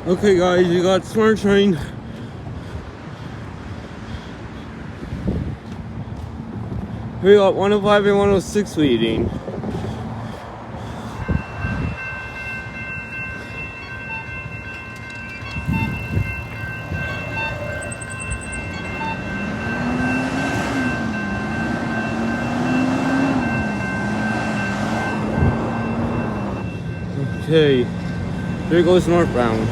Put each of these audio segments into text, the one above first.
Okay guys, you got Smart Train. We got 105 and 106 leading. Okay, there goes northbound.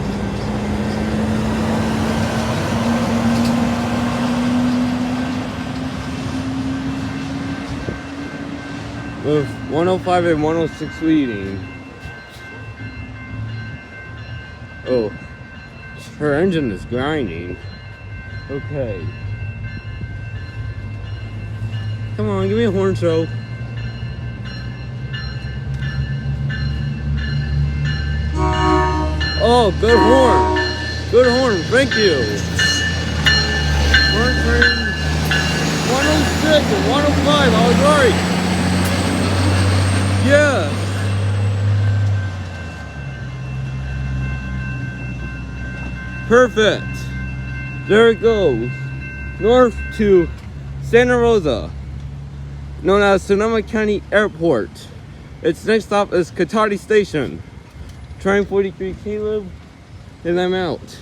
With 105 and 106 leading. Oh, her engine is grinding. Okay. Come on, give me a horn show. Oh, good horn. Good horn, thank you. Smart Train 106 and 105, I was right. Yes. Perfect. There it goes. North to Santa Rosa, known as Sonoma County Airport. Its next stop is Katati Station. Train 43 Caleb, and I'm out.